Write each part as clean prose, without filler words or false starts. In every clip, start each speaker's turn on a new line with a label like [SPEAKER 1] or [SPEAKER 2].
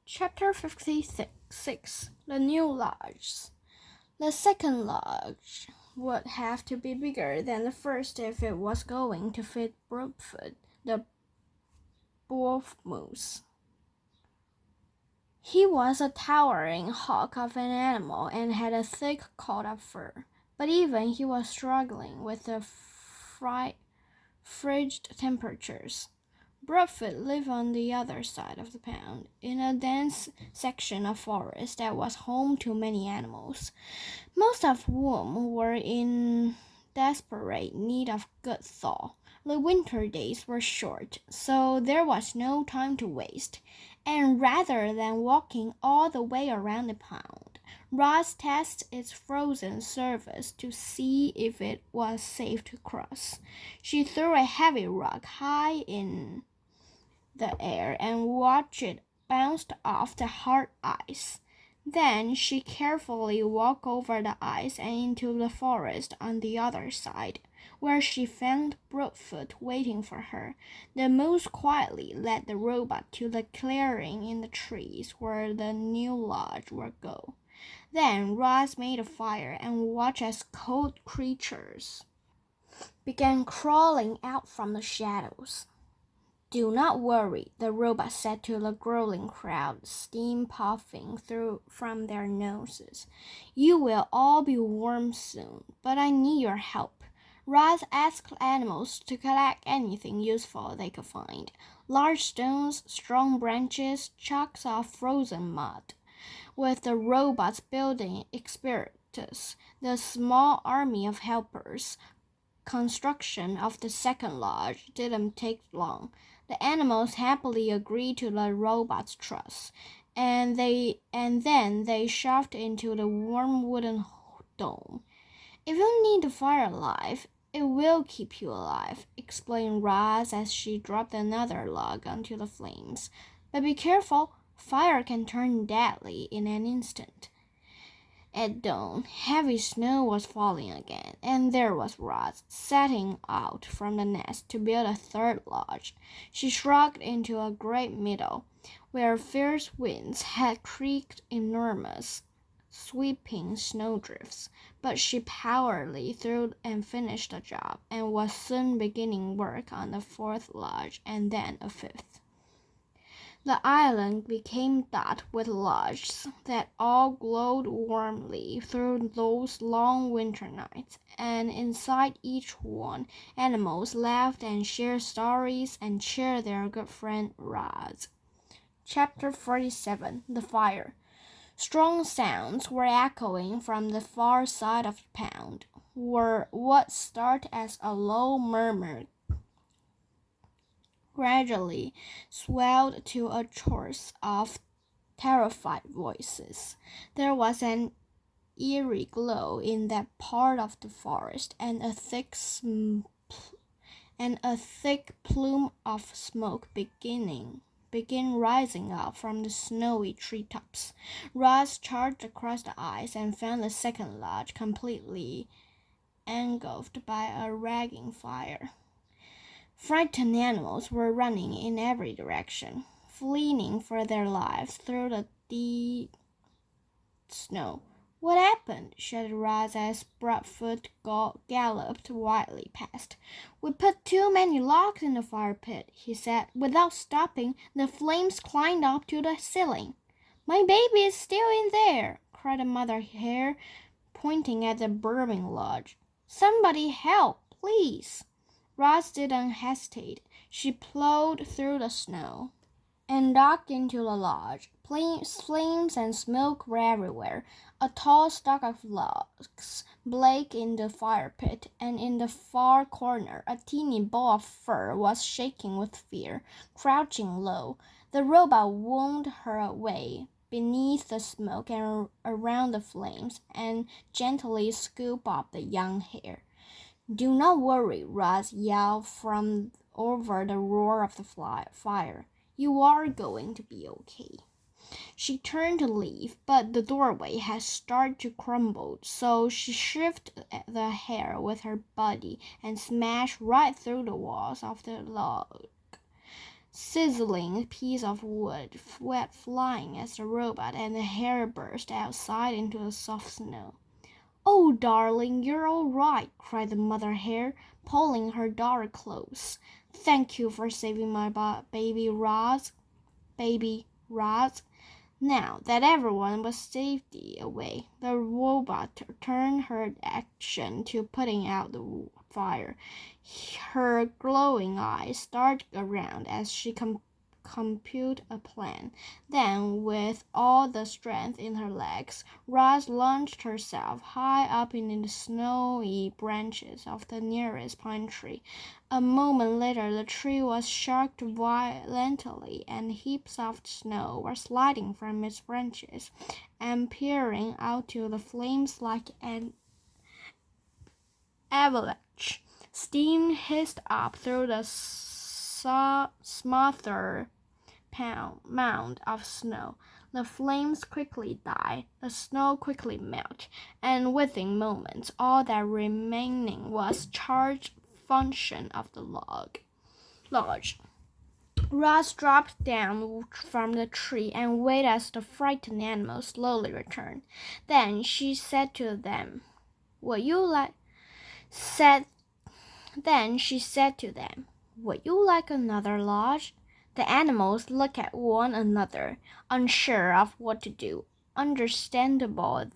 [SPEAKER 1] Chapter 56 The New Lodge. The second lodge would have to be bigger than the first if it was going to fit Broadfoot, the wolf moose. He was a towering hulk of an animal and had a thick coat of fur, but even he was struggling with the frigid temperatures. Broadfoot lived on the other side of the pond, in a dense section of forest that was home to many animals, most of whom were in desperate need of good thaw. The winter days were short, so there was no time to waste, and rather than walking all the way around the pond, Roz tested its frozen surface to see if it was safe to cross. She threw a heavy rock high in the air and watched it bounce off the hard ice. Then she carefully walked over the ice and into the forest on the other side, where she found Broadfoot waiting for her. The moose quietly led the robot to the clearing in the trees where the new lodge would go. Then Roz made a fire and watched as cold creatures began crawling out from the shadows. "Do not worry," the robot said to the growling crowd, steam puffing through from their noses. "You will all be warm soon, but I need your help." Roz asked animals to collect anything useful they could find: large stones, strong branches, chunks of frozen mud. With the robot's building expertise, the small army of helpers, construction of the second lodge didn't take long. The animals happily agreed to the robot's trust, and then they shoved into the warm wooden dome. "If you need the fire alive, it will keep you alive," explained Roz as she dropped another log onto the flames. "But be careful, fire can turn deadly in an instant." At dawn, heavy snow was falling again, and there was Roz, setting out from the nest to build a third lodge. She shrugged into a great meadow, where fierce winds had creaked enormous, sweeping snowdrifts, but she powerfully through and finished the job, and was soon beginning work on the fourth lodge and then a fifth. The island became dotted with lodges that all glowed warmly through those long winter nights, and inside each one, animals laughed and shared stories and cheered their good friend Roz. Chapter 47 The Fire. Strong sounds were echoing from the far side of the pond, where what started as a low murmur gradually swelled to a chorus of terrified voices. There was an eerie glow in that part of the forest, and a thick plume of smoke began rising up from the snowy treetops. Roz charged across the ice and found the second lodge completely engulfed by a raging fire. Frightened animals were running in every direction, fleeing for their lives through the deep snow. "What happened?" shouted Roz as Broadfoot galloped wildly past. "We put too many logs in the fire pit," he said. Without stopping, the flames climbed up to the ceiling. "My baby is still in there," cried the mother hare, pointing at the burning lodge. "Somebody help, please." Roz didn't hesitate. She plowed through the snow and ducked into the lodge. Flames and smoke were everywhere. A tall stalk of logs blazed in the fire pit, and in the far corner a teeny ball of fur was shaking with fear, crouching low. The robot wound her way beneath the smoke and around the flames, and gently scooped up the young hare. "Do not worry," Roz yelled from over the roar of the fire. "You are going to be okay." She turned to leave, but the doorway had started to crumble, so she shifted the hare with her body and smashed right through the walls of the log. sizzling piece of wood went flying as the robot and the hare burst outside into the soft snow. "Oh, darling, you're all right," cried the mother hare, pulling her daughter close. "Thank you for saving my baby Roz. Now that everyone was safely away, the robot turned her action to putting out the fire. Her glowing eyes darted around as she computed a plan. Then, with all the strength in her legs, Roz launched herself high up in the snowy branches of the nearest pine tree. A moment later, the tree was shocked violently, and heaps of snow were sliding from its branches and peering out to the flames like an avalanche. Steam hissed up through the smothered mound of snow. The flames quickly died, the snow quickly melted, and within moments all that remaining was charred function of the lodge. Roz dropped down from the tree and waited as the frightened animals slowly returned. Then she said to them, "Would you like another lodge?" The animals looked at one another, unsure of what to do. Understandable,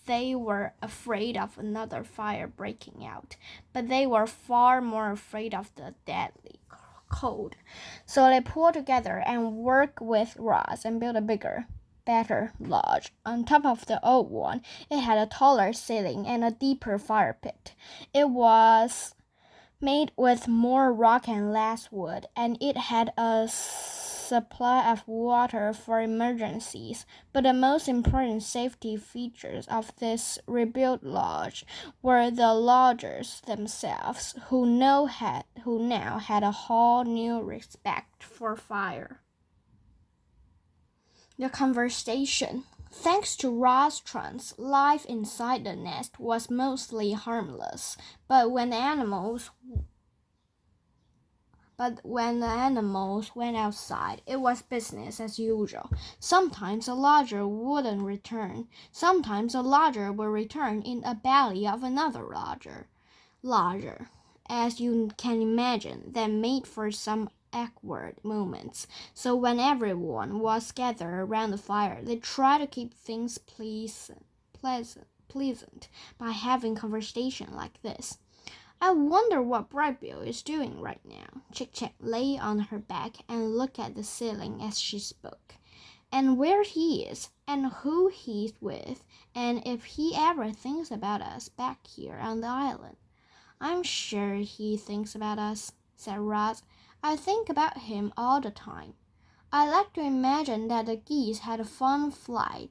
[SPEAKER 1] they were afraid of another fire breaking out, but they were far more afraid of the deadly cold. So they pulled together and worked with Roz and built a bigger, better lodge. On top of the old one, it had a taller ceiling and a deeper fire pit. It was made with more rock and less wood, and it had a supply of water for emergencies. But the most important safety features of this rebuilt lodge were the lodgers themselves, who now had a whole new respect for fire. The conversation. Thanks to Rostrun's, life inside the nest was mostly harmless, but when the animals went outside, it was business as usual. Sometimes a lodger wouldn't return. Sometimes a lodger would return in a belly of another lodger, as you can imagine, that made for some awkward moments. So when everyone was gathered around the fire, they tried to keep things pleasant by having conversation like this. "I wonder what Brightbill is doing right now." Chick-Chack lay on her back and looked at the ceiling as she spoke. "And where he is, and who he's with, and if he ever thinks about us back here on the island." "I'm sure he thinks about us," said Roz. "I think about him all the time. I like to imagine that the geese had a fun flight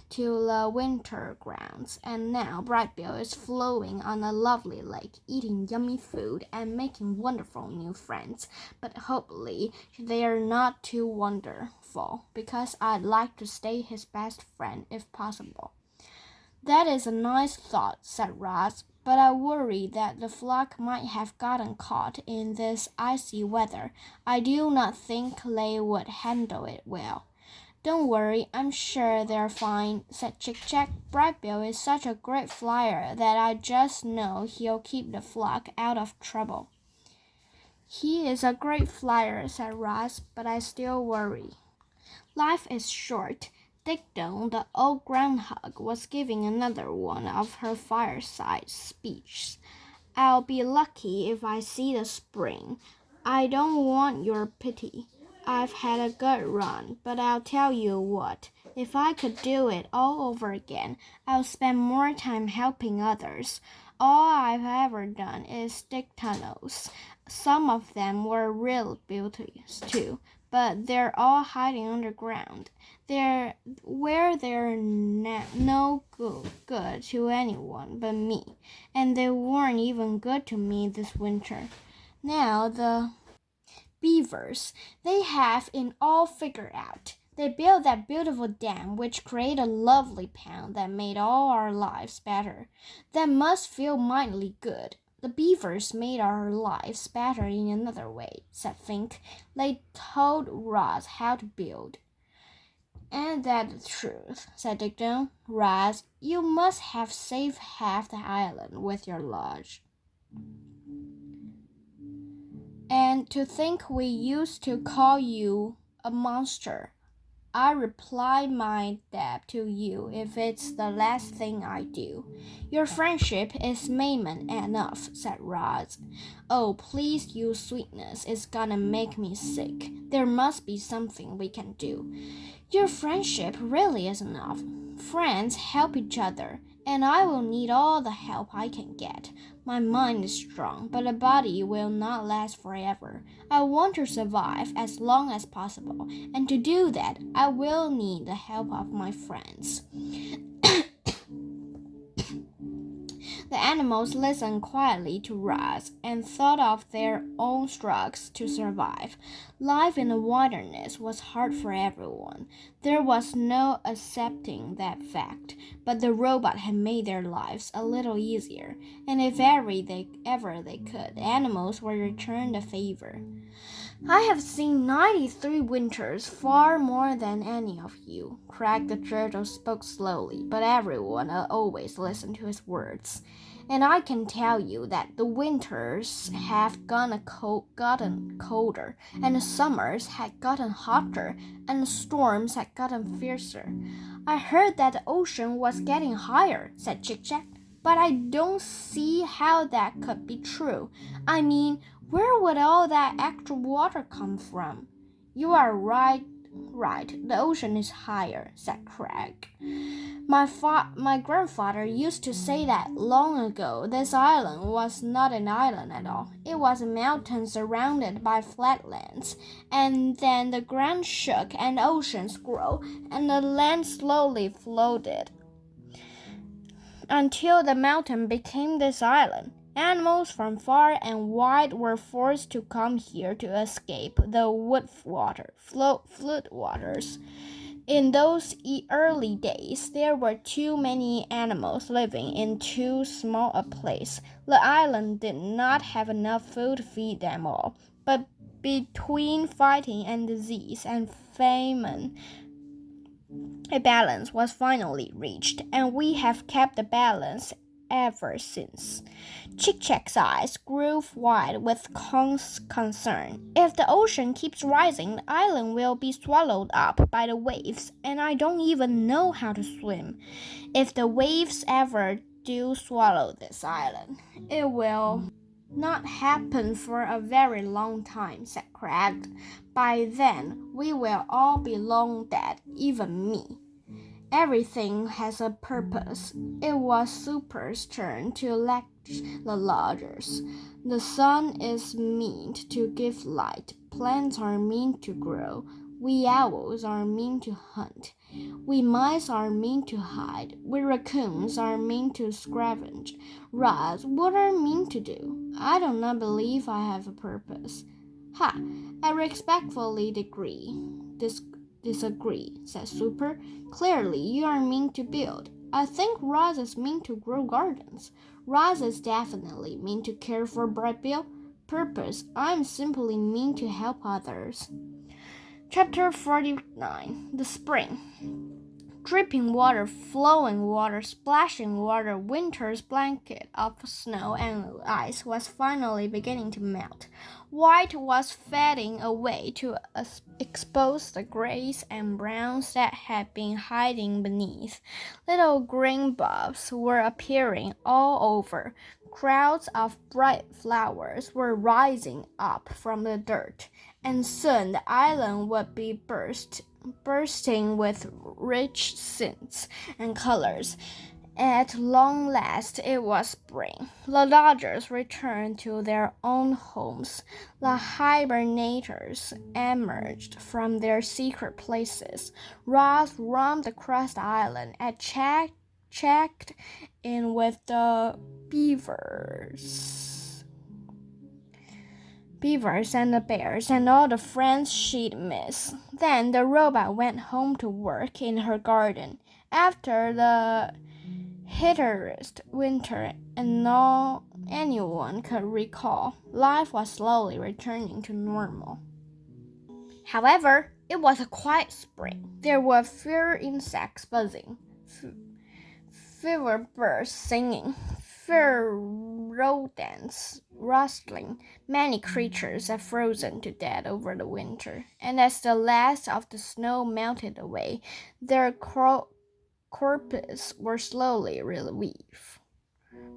[SPEAKER 1] to the winter grounds, and now Brightbill is floating on a lovely lake, eating yummy food and making wonderful new friends. But hopefully they're not too wonderful, because I'd like to stay his best friend if possible." "That is a nice thought," said Roz, "but I worry that the flock might have gotten caught in this icy weather. I do not think they would handle it well." "Don't worry, I'm sure they're fine," said Chick-Chack. "Brightbill is such a great flyer that I just know he'll keep the flock out of trouble." "He is a great flyer," said Roz, "but I still worry." Life is short. Dicton, the old groundhog, was giving another one of her fireside speeches. "I'll be lucky if I see the spring. I don't want your pity. I've had a good run, but I'll tell you what, if I could do it all over again, I'll spend more time helping others. All I've ever done is dig tunnels. Some of them were real beauties too, but they're all hiding underground. They're no good to anyone but me, and they weren't even good to me this winter. Now the beavers, they have it all figured out. They built that beautiful dam which created a lovely pond that made all our lives better. That must feel mightily good. The beavers made our lives better in another way, said Fink. They told Roz how to build. "And that's the truth," said Digdon. "Roz, you must have saved half the island with your lodge." "And to think we used to call you a monster. I reply my debt to you if it's the last thing I do." "Your friendship is mainment enough," said Roz. "Oh, please, you sweetness is gonna make me sick. There must be something we can do." "Your friendship really is enough. Friends help each other, and I will need all the help I can get. My mind is strong, but the body will not last forever. I want to survive as long as possible, and to do that, I will need the help of my friends." The animals listened quietly to Roz and thought of their own struggles to survive. Life in the wilderness was hard for everyone. There was no accepting that fact, but the robot had made their lives a little easier, and if ever they could, the animals would return the favor. "I have seen 93 winters, far more than any of you." Craig the turtle spoke slowly, but everyone always listened to his words. "And I can tell you that the winters have gotten colder, and the summers had gotten hotter, and the storms had gotten fiercer." "I heard that the ocean was getting higher," said Chick-Chack, "but I don't see how that could be true. I mean, where would all that extra water come from?" "You are right. The ocean is higher," said Craig. My grandfather used to say that long ago this island was not an island at all. It was a mountain surrounded by flatlands, and then the ground shook and the oceans grew, and the land slowly floated until the mountain became this island. Animals from far and wide were forced to come here to escape the floodwaters. In those early days, there were too many animals living in too small a place. The island did not have enough food to feed them all, but between fighting and disease and famine, a balance was finally reached, and we have kept the balance ever since. Chick-Chack's eyes grew wide with concern. "If the ocean keeps rising, the island will be swallowed up by the waves, and I don't even know how to swim. If the waves ever do swallow this island, it will not happen for a very long time," said Craig. "By then, we will all be long dead, even me." Everything has a purpose. It was Super's turn to lecture the lodgers. "The sun is meant to give light. Plants are meant to grow. We owls are meant to hunt. We mice are meant to hide. We raccoons are meant to scavenge. Roz, what are meant to do? I do not believe I have a purpose." "Ha! I respectfully disagree," said Super. "Clearly, you are meant to build. I think Roz is meant to grow gardens. Roz is definitely meant to care for Brightbill. Purpose, I'm simply meant to help others." Chapter 49. The Spring. Dripping water, flowing water, splashing water, winter's blanket of snow and ice was finally beginning to melt. White was fading away to expose the grays and browns that had been hiding beneath. Little green buds were appearing all over. Crowds of bright flowers were rising up from the dirt, and soon the island would be bursting with rich scents and colors. At long last it was spring. The lodgers returned to their own homes. The hibernators emerged from their secret places. Roz roamed across the island and checked in with the beavers and the bears and all the friends she'd missed. Then the robot went home to work in her garden. After the hottest winter anyone could recall. Life was slowly returning to normal. However, it was a quiet spring. There were fewer insects buzzing, fewer birds singing, fewer rodents rustling. Many creatures had frozen to death over the winter, and as the last of the snow melted away, their corpses were slowly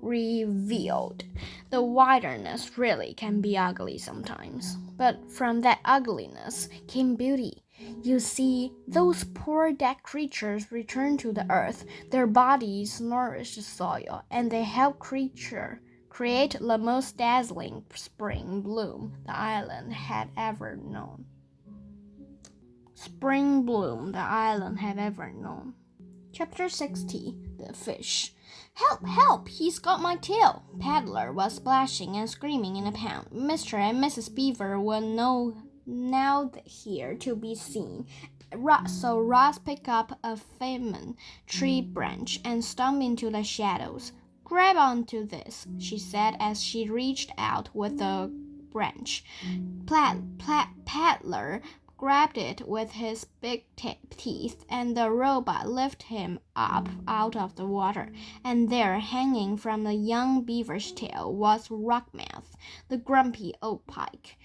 [SPEAKER 1] revealed. The wilderness really can be ugly sometimes, but from that ugliness came beauty. You see, those poor dead creatures returned to the earth. Their bodies nourished the soil, and they helped create the most dazzling spring bloom the island had ever known. Chapter 60. The Fish. Help, help, he's got my tail. Paddler was splashing and screaming in a pond. Mr. and Mrs. Beaver were now here to be seen. So Ross picked up a fallen tree branch and stumped into the shadows. Grab onto this, she said as she reached out with the branch. Paddler grabbed it with his big teeth, and the robot lifted him up out of the water. And there, hanging from the young beaver's tail, was Rockmouth, the grumpy old pike.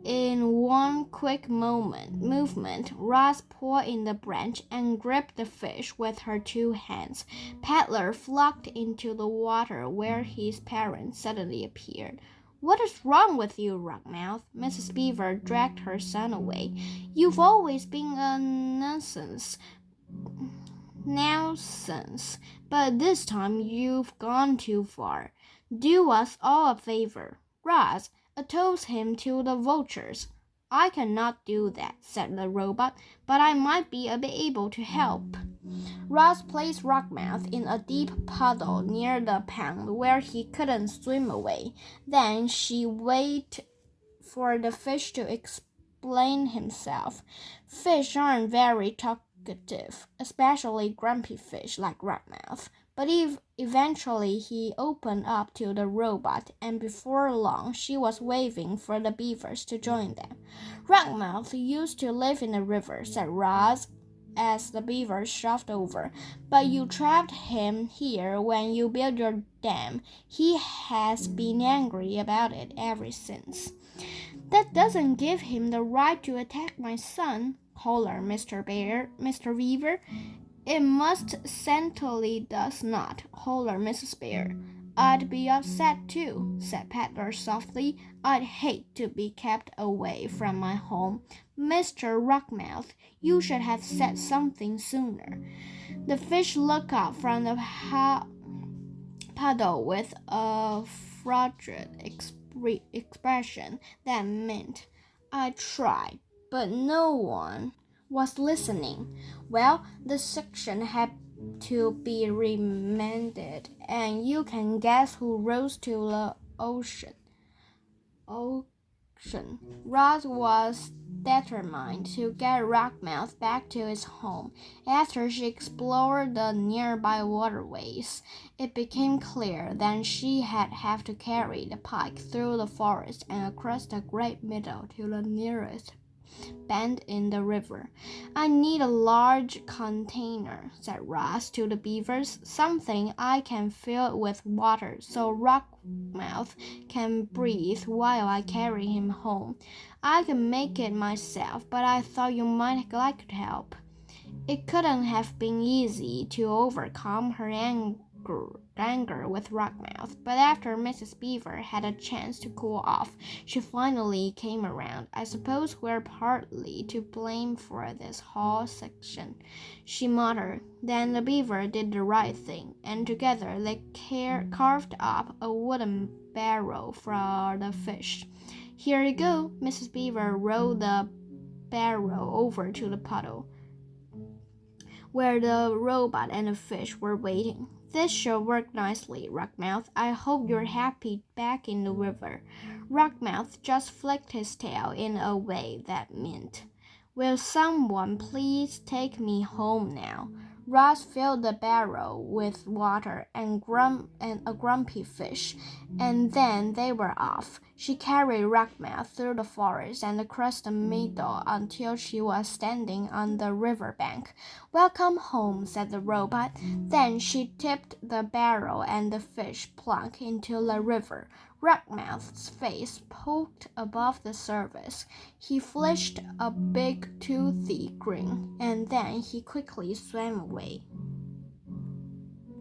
[SPEAKER 1] In one quick movement, Ross pulled in the branch and gripped the fish with her two hands. Paddler flopped into the water where his parents suddenly appeared. What is wrong with you, Rockmouth? Mrs. Beaver dragged her son away. You've always been a nuisance, but this time you've gone too far. Do us all a favor. Ross, toss him to the vultures. I cannot do that, said the robot, but I might be able to help. Ross placed Rockmouth in a deep puddle near the pond where he couldn't swim away. Then she waited for the fish to explain himself. Fish aren't very talkative, especially grumpy fish like Rockmouth. But eventually he opened up to the robot, and before long she was waving for the beavers to join them. Rockmouth used to live in the river, said Ross as the beavers shoved over. But you trapped him here when you built your dam. He has been angry about it ever since. That doesn't give him the right to attack my son, hollered Mr. Beaver. It most certainly does not, hollered Mrs. Bear. I'd be upset too, said Paddler softly. I'd hate to be kept away from my home. Mr. Rockmouth, you should have said something sooner. The fish looked up from the puddle with a frigid expression that meant, I tried, but no one was listening. Well, the section had to be remended, and you can guess who rose to the ocean. Ross was determined to get Rockmouth back to his home. After she explored the nearby waterways, it became clear that she had have to carry the pike through the forest and across the great meadow to the nearest bend in the river. I need a large container, said Ross to the beavers, something I can fill with water so Rockmouth can breathe while I carry him home. I can make it myself, but I thought you might like to help. It couldn't have been easy to overcome her anger with Rockmouth, but after Mrs. Beaver had a chance to cool off, she finally came around. I suppose we're partly to blame for this whole section, she muttered. Then the beaver did the right thing, and together they carved up a wooden barrel for the fish. Here you go. Mrs. Beaver rolled the barrel over to the puddle where the robot and the fish were waiting. This should work nicely, Rockmouth. I hope you're happy back in the river. Rockmouth just flicked his tail in a way that meant, will someone please take me home now? Ross filled the barrel with water and a grumpy fish, and then they were off. She carried Rockmouth through the forest and across the meadow until she was standing on the river bank. "Welcome home," said the robot. Then she tipped the barrel and the fish plunk into the river. Rockmouth's face poked above the surface. He flashed a big toothy grin, and then he quickly swam away.